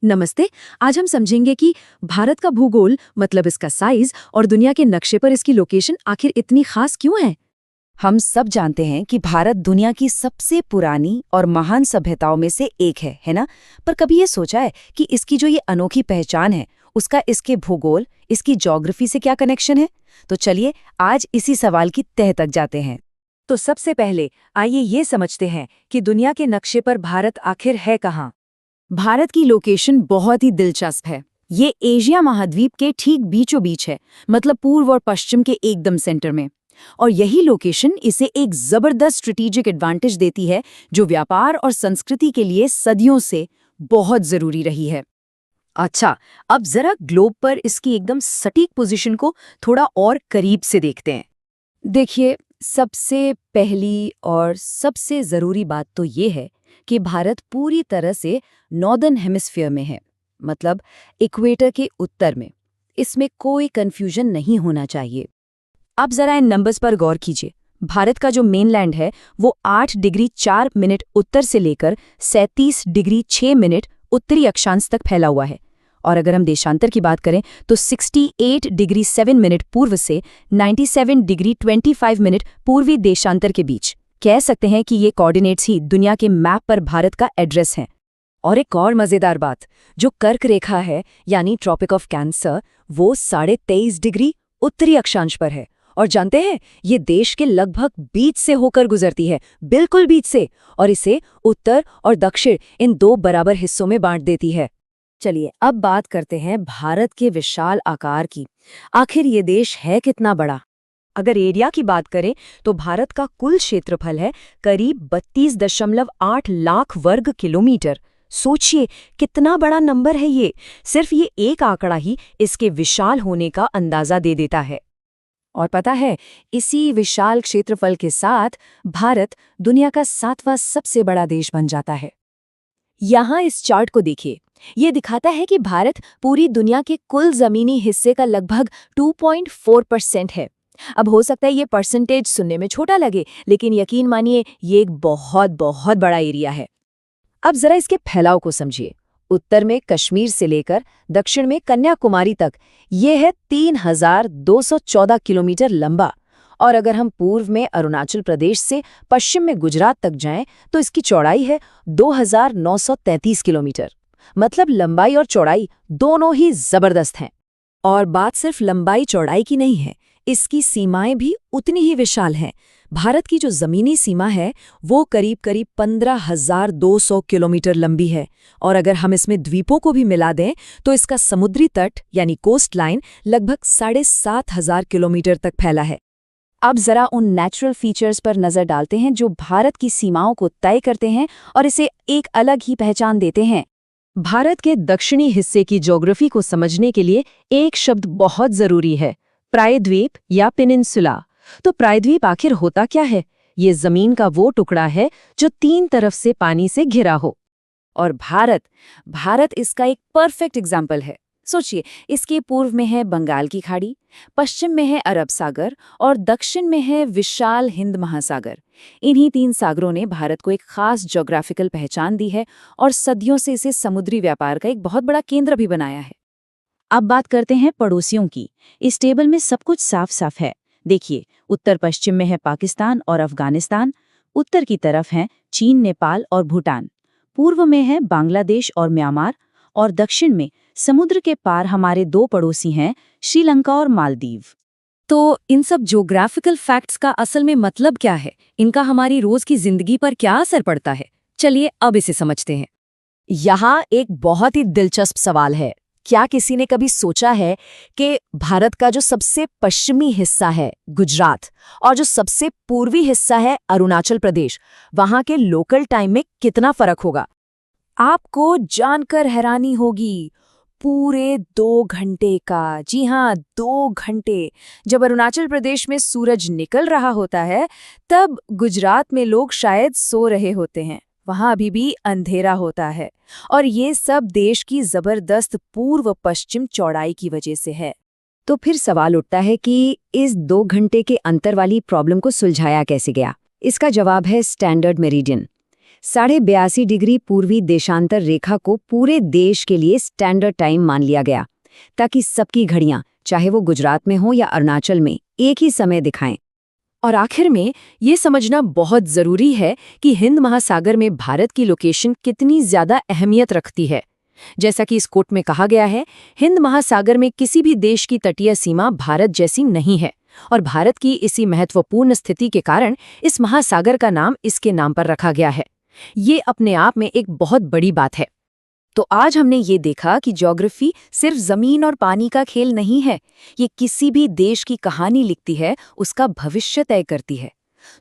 नमस्ते। आज हम समझेंगे कि भारत का भूगोल मतलब इसका साइज और दुनिया के नक्शे पर इसकी लोकेशन आखिर इतनी खास क्यों है। हम सब जानते हैं कि भारत दुनिया की सबसे पुरानी और महान सभ्यताओं में से एक है ना? पर कभी ये सोचा है कि इसकी जो ये अनोखी पहचान है, उसका इसके भूगोल, इसकी ज्योग्राफी से क्या कनेक्शन है? तो चलिए आज इसी सवाल की तह तक जाते हैं। तो सबसे पहले आइए ये समझते हैं कि दुनिया के नक्शे पर भारत आखिर है कहाँ। भारत की लोकेशन बहुत ही दिलचस्प है। ये एशिया महाद्वीप के ठीक बीचों बीच है, मतलब पूर्व और पश्चिम के एकदम सेंटर में। और यही लोकेशन इसे एक जबरदस्त स्ट्रेटेजिक एडवांटेज देती है, जो व्यापार और संस्कृति के लिए सदियों से बहुत जरूरी रही है। अच्छा, अब जरा ग्लोब पर इसकी एकदम सटीक पोजीशन को थोड़ा और करीब से देखते हैं। देखिए, सबसे पहली और सबसे जरूरी बात तो ये है कि भारत पूरी तरह से नॉर्दर्न हेमिस्फीयर में है, मतलब इक्वेटर के उत्तर में। इसमें कोई कंफ्यूजन नहीं होना चाहिए। आप जरा इन नंबर्स पर गौर कीजिए। भारत का जो मेनलैंड है वो 8 डिग्री 4 मिनट उत्तर से लेकर 37 डिग्री 6 मिनट उत्तरी अक्षांश तक फैला हुआ है। और अगर हम देशांतर की बात करें तो 68 डिग्री 7 मिनट पूर्व से 97 डिग्री 25 मिनट पूर्वी देशांतर के बीच। कह सकते हैं कि ये कोऑर्डिनेट्स ही दुनिया के मैप पर भारत का एड्रेस हैं। और एक और मजेदार बात, जो कर्क रेखा है यानी ट्रॉपिक ऑफ कैंसर, वो 23.5 डिग्री उत्तरी अक्षांश पर है। और जानते हैं, ये देश के लगभग बीच से होकर गुजरती है, बिल्कुल बीच से, और इसे उत्तर और दक्षिण इन दो बराबर हिस्सों में बांट देती है। चलिए अब बात करते हैं भारत के विशाल आकार की। आखिर ये देश है कितना बड़ा? अगर एरिया की बात करें तो भारत का कुल क्षेत्रफल है करीब 32.8 लाख वर्ग किलोमीटर। सोचिए कितना बड़ा नंबर है ये। सिर्फ ये एक आंकड़ा ही इसके विशाल होने का अंदाजा दे देता है। और पता है, इसी विशाल क्षेत्रफल के साथ भारत दुनिया का 7वां सबसे बड़ा देश बन जाता है। यहाँ इस चार्ट को देखिए। ये दिखाता है कि भारत पूरी दुनिया के कुल जमीनी हिस्से का लगभग 2.4% है। अब हो सकता है ये परसेंटेज सुनने में छोटा लगे, लेकिन यकीन मानिए ये एक बहुत बहुत बड़ा एरिया है। अब जरा इसके फैलाव को समझिए। उत्तर में कश्मीर से लेकर दक्षिण में कन्याकुमारी तक ये है 3214 किलोमीटर लंबा। और अगर हम पूर्व में अरुणाचल प्रदेश से पश्चिम में गुजरात तक जाएं तो इसकी चौड़ाई है 2933 किलोमीटर। मतलब लंबाई और चौड़ाई दोनों ही जबरदस्त हैं। और बात सिर्फ लंबाई चौड़ाई की नहीं है, इसकी सीमाएं भी उतनी ही विशाल हैं। भारत की जो जमीनी सीमा है वो करीब करीब 15,200 किलोमीटर लंबी है। और अगर हम इसमें द्वीपों को भी मिला दें तो इसका समुद्री तट यानी कोस्ट लाइन लगभग 7,500 किलोमीटर तक फैला है। अब जरा उन नेचुरल फीचर्स पर नजर डालते हैं जो भारत की सीमाओं को तय करते हैं और इसे एक अलग ही पहचान देते हैं। भारत के दक्षिणी हिस्से की ज्योग्राफी को समझने के लिए एक शब्द बहुत जरूरी है, प्रायद्वीप या पेनिनसुला। तो प्रायद्वीप आखिर होता क्या है? ये जमीन का वो टुकड़ा है जो 3 तरफ से पानी से घिरा हो। और भारत इसका एक परफेक्ट एग्जाम्पल है। सोचिए, इसके पूर्व में है बंगाल की खाड़ी, पश्चिम में है अरब सागर और दक्षिण में है विशाल हिंद महासागर। इन्हीं 3 सागरों ने भारत को एक खास ज्योग्राफिकल पहचान दी है और सदियों से इसे समुद्री व्यापार का एक बहुत बड़ा केंद्र भी बनाया है। अब बात करते हैं पड़ोसियों की। इस टेबल में सब कुछ साफ साफ है। देखिए, उत्तर पश्चिम में है पाकिस्तान और अफगानिस्तान, उत्तर की तरफ हैं चीन, नेपाल और भूटान, पूर्व में है बांग्लादेश और म्यांमार, और दक्षिण में समुद्र के पार हमारे 2 पड़ोसी हैं, श्रीलंका और मालदीव। तो इन सब ज्योग्राफिकल फैक्ट्स का असल में मतलब क्या है? इनका हमारी रोज की जिंदगी पर क्या असर पड़ता है? चलिए अब इसे समझते हैं। यहाँ एक बहुत ही दिलचस्प सवाल है। क्या किसी ने कभी सोचा है कि भारत का जो सबसे पश्चिमी हिस्सा है गुजरात और जो सबसे पूर्वी हिस्सा है अरुणाचल प्रदेश, वहां के लोकल टाइम में कितना फर्क होगा? आपको जानकर हैरानी होगी। पूरे 2 घंटे का। जी हाँ, 2 घंटे। जब अरुणाचल प्रदेश में सूरज निकल रहा होता है तब गुजरात में लोग शायद सो रहे होते हैं। वहां अभी भी अंधेरा होता है। और ये सब देश की जबरदस्त पूर्व पश्चिम चौड़ाई की वजह से है। तो फिर सवाल उठता है कि इस 2 घंटे के अंतर वाली प्रॉब्लम को सुलझाया कैसे गया? इसका जवाब है स्टैंडर्ड मेरिडियन। 82.5 डिग्री पूर्वी देशांतर रेखा को पूरे देश के लिए स्टैंडर्ड टाइम मान लिया गया, ताकि सबकी घड़ियां, चाहे वो गुजरात में हो या अरुणाचल में, एक ही समय दिखाएं। और आखिर में ये समझना बहुत जरूरी है कि हिंद महासागर में भारत की लोकेशन कितनी ज्यादा अहमियत रखती है। जैसा कि इस कोट में कहा गया है, हिंद महासागर में किसी भी देश की तटीय सीमा भारत जैसी नहीं है, और भारत की इसी महत्वपूर्ण स्थिति के कारण इस महासागर का नाम इसके नाम पर रखा गया है। ये अपने आप में एक बहुत बड़ी बात है। तो आज हमने ये देखा कि ज्योग्राफी सिर्फ जमीन और पानी का खेल नहीं है, ये किसी भी देश की कहानी लिखती है, उसका भविष्य तय करती है।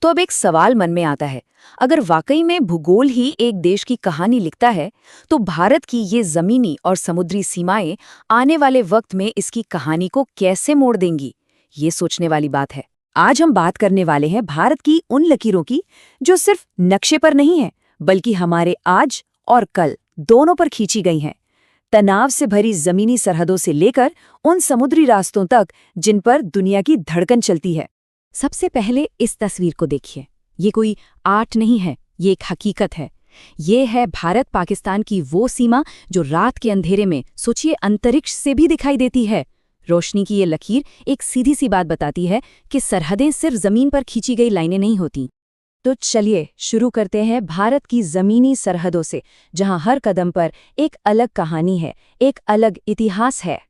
तो अब एक सवाल मन में आता है, अगर वाकई में भूगोल ही एक देश की कहानी लिखता है, तो भारत की ये जमीनी और समुद्री सीमाएं आने वाले वक्त में इसकी कहानी को कैसे मोड़ देंगी? ये सोचने वाली बात है। आज हम बात करने वाले हैं भारत की उन लकीरों की जो सिर्फ नक्शे पर नहीं है, बल्कि हमारे आज और कल दोनों पर खींची गई हैं। तनाव से भरी जमीनी सरहदों से लेकर उन समुद्री रास्तों तक जिन पर दुनिया की धड़कन चलती है। सबसे पहले इस तस्वीर को देखिए। ये कोई आर्ट नहीं है, ये एक हकीकत है। ये है भारत पाकिस्तान की वो सीमा जो रात के अंधेरे में, सोचिए, अंतरिक्ष से भी दिखाई देती है। रोशनी की ये लकीर एक सीधी सी बात बताती है कि सरहदें सिर्फ जमीन पर खींची गई लाइनें नहीं होती। तो चलिए शुरू करते हैं भारत की जमीनी सरहदों से, जहां हर कदम पर एक अलग कहानी है, एक अलग इतिहास है।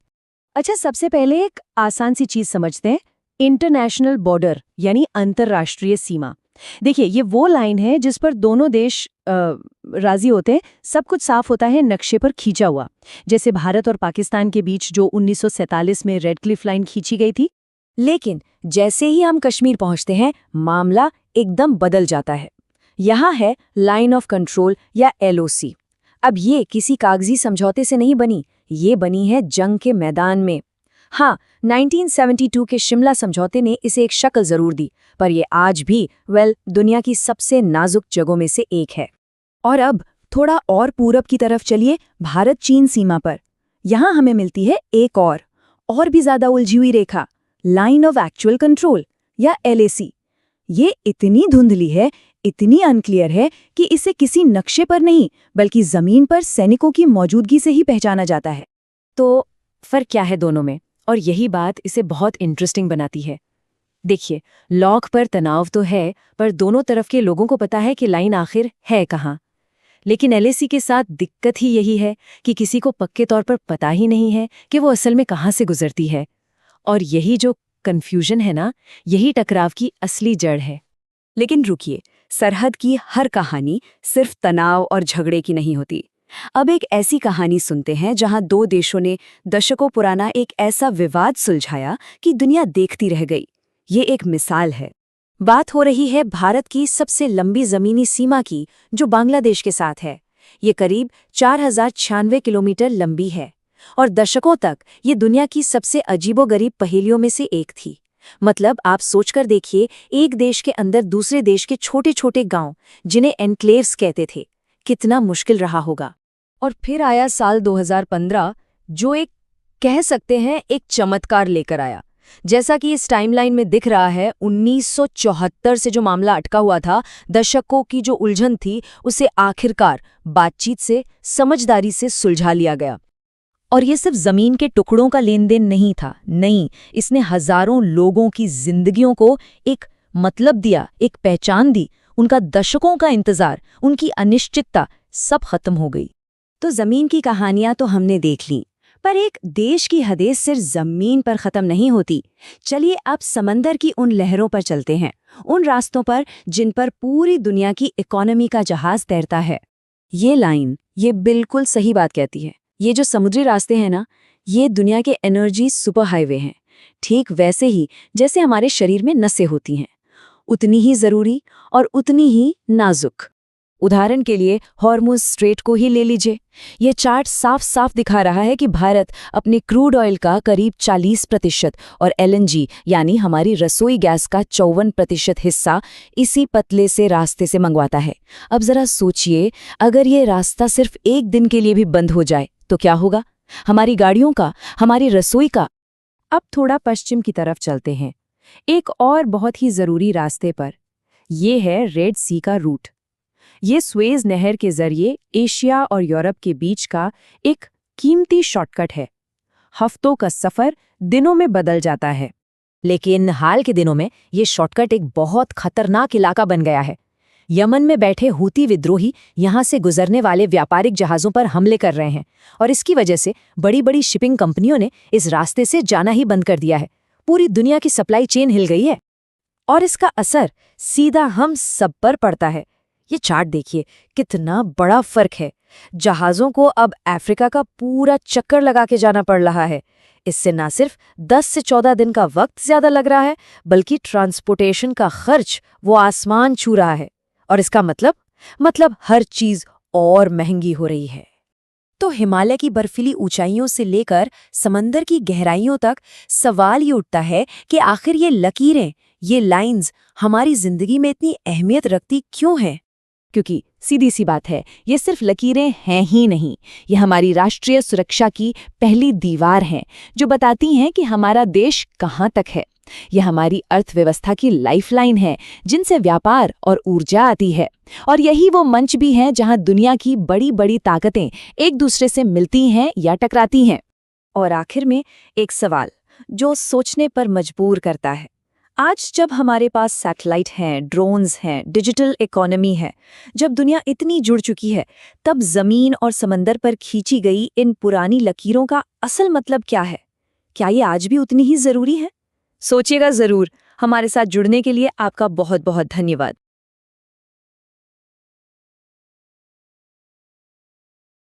अच्छा, सबसे पहले एक आसान सी चीज समझते हैं, इंटरनेशनल बॉर्डर यानी अंतर्राष्ट्रीय सीमा। देखिए, ये वो लाइन है जिस पर दोनों देश राजी होते हैं, सब कुछ साफ होता है, नक्शे पर खींचा हुआ। जैसे भारत और पाकिस्तान के बीच जो 1947 में रेड क्लिफ लाइन खींची गई थी। लेकिन जैसे ही हम कश्मीर पहुंचते हैं, मामला एकदम बदल जाता है। यहाँ है लाइन ऑफ कंट्रोल या LOC। अब ये किसी कागजी समझौते से नहीं बनी, ये बनी है जंग के मैदान में। हाँ, 1972 के शिमला समझौते ने इसे एक शक्ल जरूर दी, पर ये आज भी दुनिया की सबसे नाजुक जगहों में से एक है। और अब थोड़ा और पूरब की तरफ चलिए, भारत चीन सीमा पर। यहाँ हमें मिलती है एक और भी ज्यादा उलझी हुई रेखा, लाइन ऑफ एक्चुअल कंट्रोल या LAC। ये इतनी धुंधली है, इतनी अनक्लियर है कि इसे किसी नक्शे पर नहीं, बल्कि जमीन पर सैनिकों की मौजूदगी से ही पहचाना जाता है। तो फर्क क्या है दोनों में? और यही बात इसे बहुत इंटरेस्टिंग बनाती है। देखिए, लॉक पर तनाव तो है, पर दोनों तरफ के लोगों को पता है कि लाइन आखिर है कहाँ। लेकिन LAC के साथ दिक्कत ही यही है कि किसी को पक्के तौर पर पता ही नहीं है कि वो असल में कहाँ से गुजरती है। और यही जो कन्फ्यूजन है ना, यही टकराव की असली जड़ है। लेकिन रुकिए, सरहद की हर कहानी सिर्फ तनाव और झगड़े की नहीं होती। अब एक ऐसी कहानी सुनते हैं जहां दो देशों ने दशकों पुराना एक ऐसा विवाद सुलझाया कि दुनिया देखती रह गई। ये एक मिसाल है। बात हो रही है भारत की सबसे लंबी जमीनी सीमा की, जो बांग्लादेश के साथ है। ये करीब 4096 किलोमीटर लंबी है और दशकों तक ये दुनिया की सबसे अजीबोगरीब पहेलियों में से एक थी। मतलब आप सोचकर देखिए, एक देश के अंदर दूसरे देश के छोटे छोटे गांव, जिन्हें एनक्लेव्स कहते थे, कितना मुश्किल रहा होगा। और फिर आया साल 2015, जो एक कह सकते हैं एक चमत्कार लेकर आया। जैसा कि इस टाइमलाइन में दिख रहा है, 1974 से जो मामला अटका हुआ था, दशकों की जो उलझन थी, उसे आखिरकार बातचीत से, समझदारी से सुलझा लिया गया। और ये सिर्फ जमीन के टुकड़ों का लेन देन नहीं था, नहीं, इसने हजारों लोगों की जिंदगियों को एक मतलब दिया, एक पहचान दी। उनका दशकों का इंतजार, उनकी अनिश्चितता सब खत्म हो गई। तो जमीन की कहानियां तो हमने देख ली, पर एक देश की हदें सिर्फ जमीन पर खत्म नहीं होती। चलिए अब समंदर की उन लहरों पर चलते हैं, उन रास्तों पर जिन पर पूरी दुनिया की इकोनॉमी का जहाज तैरता है। ये लाइन, ये बिल्कुल सही बात कहती है। ये जो समुद्री रास्ते हैं ना, ये दुनिया के एनर्जी सुपर हाईवे हैं। ठीक वैसे ही जैसे हमारे शरीर में नसें होती हैं, उतनी ही जरूरी और उतनी ही नाजुक। उदाहरण के लिए हॉर्मुज़ स्ट्रेट को ही ले लीजिए। ये चार्ट साफ साफ दिखा रहा है कि भारत अपने क्रूड ऑयल का करीब 40% और LNG यानी हमारी रसोई गैस का 54% हिस्सा इसी पतले से रास्ते से मंगवाता है। अब जरा सोचिए, अगर ये रास्ता सिर्फ एक दिन के लिए भी बंद हो जाए तो क्या होगा? हमारी गाड़ियों का, हमारी रसोई का। अब थोड़ा पश्चिम की तरफ चलते हैं, एक और बहुत ही जरूरी रास्ते पर। ये है रेड सी का रूट। ये स्वेज नहर के जरिए एशिया और यूरोप के बीच का एक कीमती शॉर्टकट है। हफ्तों का सफर दिनों में बदल जाता है। लेकिन हाल के दिनों में ये शॉर्टकट एक बहुत खतरनाक इलाका बन गया है। यमन में बैठे हूती विद्रोही यहाँ से गुजरने वाले व्यापारिक जहाज़ों पर हमले कर रहे हैं और इसकी वजह से बड़ी बड़ी शिपिंग कंपनियों ने इस रास्ते से जाना ही बंद कर दिया है। पूरी दुनिया की सप्लाई चेन हिल गई है और इसका असर सीधा हम सब पर पड़ता है। ये चार्ट देखिए, कितना बड़ा फर्क है। जहाज़ों को अब अफ्रीका का पूरा चक्कर लगा के जाना पड़ रहा है। इससे न सिर्फ 10 से 14 दिन का वक्त ज्यादा लग रहा है, बल्कि ट्रांसपोर्टेशन का खर्च वो आसमान छू रहा है। और इसका मतलब हर चीज और महंगी हो रही है। तो हिमालय की बर्फीली ऊंचाइयों से लेकर समंदर की गहराइयों तक सवाल ये उठता है कि आखिर ये लकीरें, ये लाइंस हमारी जिंदगी में इतनी अहमियत रखती क्यों हैं? क्योंकि सीधी सी बात है, ये सिर्फ लकीरें हैं ही नहीं, ये हमारी राष्ट्रीय सुरक्षा की पहली दीवार हैं, जो बताती हैं कि हमारा देश कहाँ तक है। ये हमारी अर्थव्यवस्था की लाइफलाइन है, जिनसे व्यापार और ऊर्जा आती है। और यही वो मंच भी हैं जहां दुनिया की बड़ी बड़ी ताकतें एक दूसरे से मिलती हैं या टकराती हैं। और आखिर में एक सवाल जो सोचने पर मजबूर करता है। आज जब हमारे पास सैटेलाइट हैं, ड्रोन्स हैं, डिजिटल इकोनॉमी है, जब दुनिया इतनी जुड़ चुकी है, तब जमीन और समंदर पर खींची गई इन पुरानी लकीरों का असल मतलब क्या है? क्या ये आज भी उतनी ही जरूरी है? सोचिएगा जरूर। हमारे साथ जुड़ने के लिए आपका बहुत बहुत धन्यवाद।